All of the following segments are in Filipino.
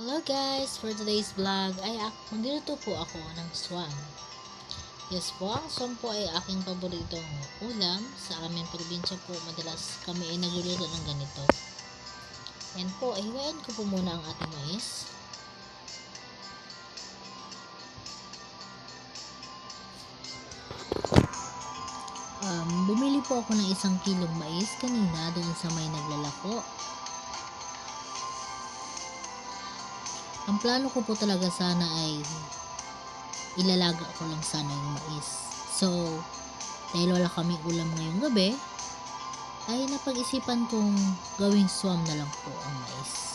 Hello guys! For today's vlog ay magluluto po ako ng swam. Yes po, ang swam po ay aking paboritong ulam. Sa aming probinsya po, madalas kami ay nagluluto ng ganito. Yan po, hiwain ko po muna ang ating mais. Bumili po ako ng 1 kilong mais kanina doon sa may naglalako. Ang plano ko po talaga sana ay ilalaga ko lang sana yung mais. So, dahil wala kaming ulam ngayong gabi, ay napag-isipan kong gawing swam na lang po ang mais.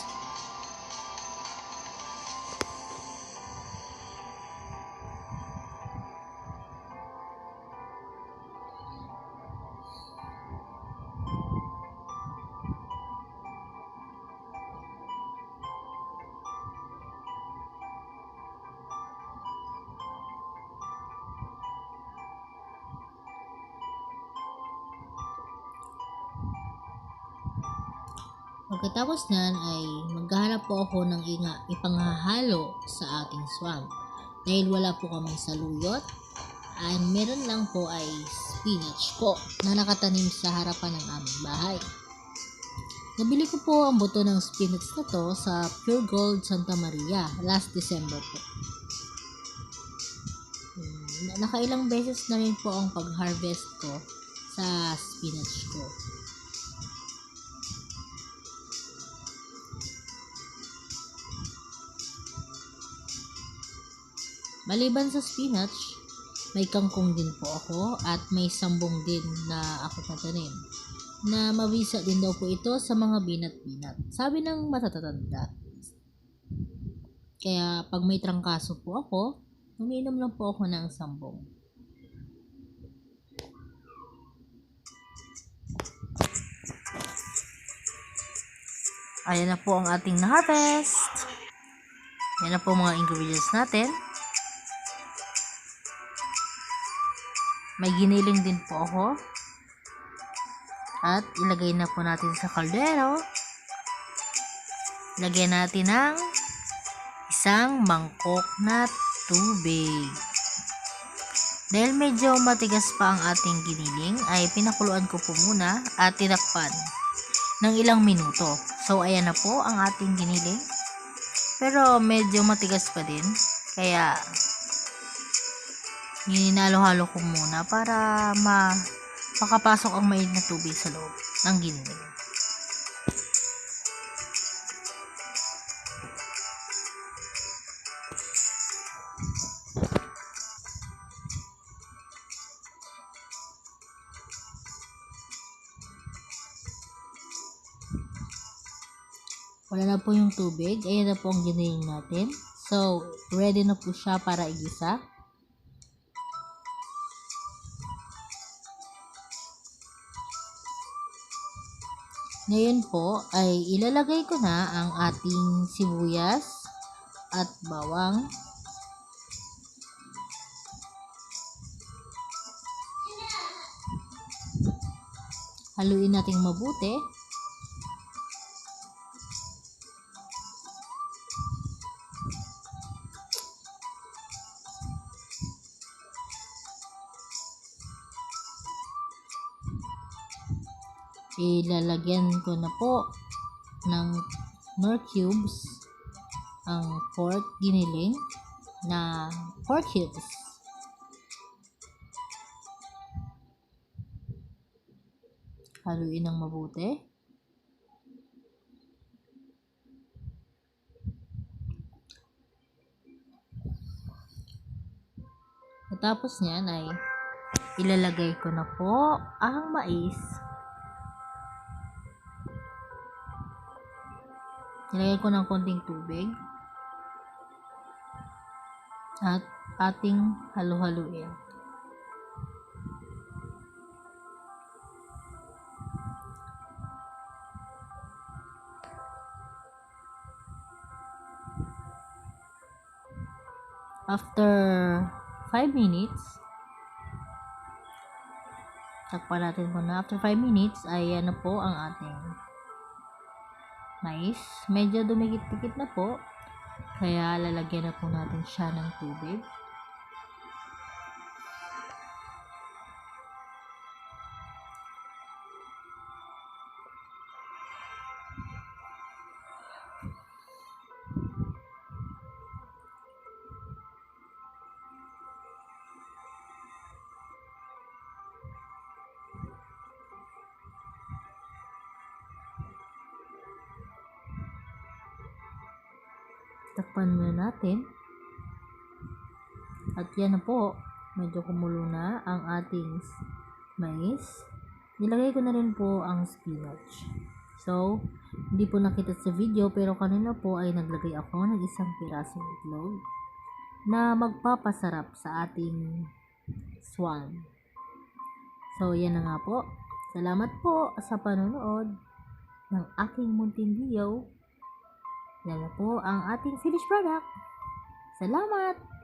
Pagkatapos nan ay maghahanap po ako ng ipanghahalo sa ating swam. Dahil wala po kaming saluyot, ay meron lang po ay spinach po na nakatanim sa harapan ng aming bahay. Nabili ko po ang buto ng spinach na to sa Pure Gold Santa Maria last December po. Nakailang beses na rin po ang pag-harvest ko sa spinach ko. Maliban sa spinach, may kangkong din po ako at may sambong din na ako natanim. Na mabisa din daw po ito sa mga binat-binat. Sabi ng matatatanda. Kaya pag may trangkaso po ako, umiinom lang po ako ng sambong. Ayan na po ang ating na-harvest. Ayan na po mga ingredients natin. May giniling din po ako. At ilagay na po natin sa kaldero. Lagyan natin ng 1 mangkok na tubig. Dahil medyo matigas pa ang ating giniling, ay pinakuluan ko po muna at tinakpan ng ilang minuto. So, ayan na po ang ating giniling. Pero medyo matigas pa din. Kaya Ninalo-halo ko muna para makapasok ang mainit na tubig sa loob ng giniling. Wala na po yung tubig. Ayan na po ang giniling natin. So, ready na po siya para igisa. Ngayon po ay ilalagay ko na ang ating sibuyas at bawang. Haluin nating mabuti. Ilalagyan ko na po ng nor cubes ang pork giniling na 4 cubes. Haluin ng mabuti. Tapos niyan ay ilalagay ko na po ang mais. Nilagay ko ng konting tubig at ating halu-haluin. After 5 minutes, takpan natin muna. After 5 minutes, ay ano po ang ating mais. Medyo dumikit-dikit na po. Kaya lalagyan na po natin siya ng tubig. Takpan muna natin. At yan na po. Medyo kumulo na ang ating mais. Nilagay ko na rin po ang spinach. So, hindi po nakita sa video pero kanina po ay naglagay ako ng isang pirasong itlog na magpapasarap sa ating swan. So, yan na nga po. Salamat po sa panonood ng aking munting video. Yan na po ang ating finished product. Salamat!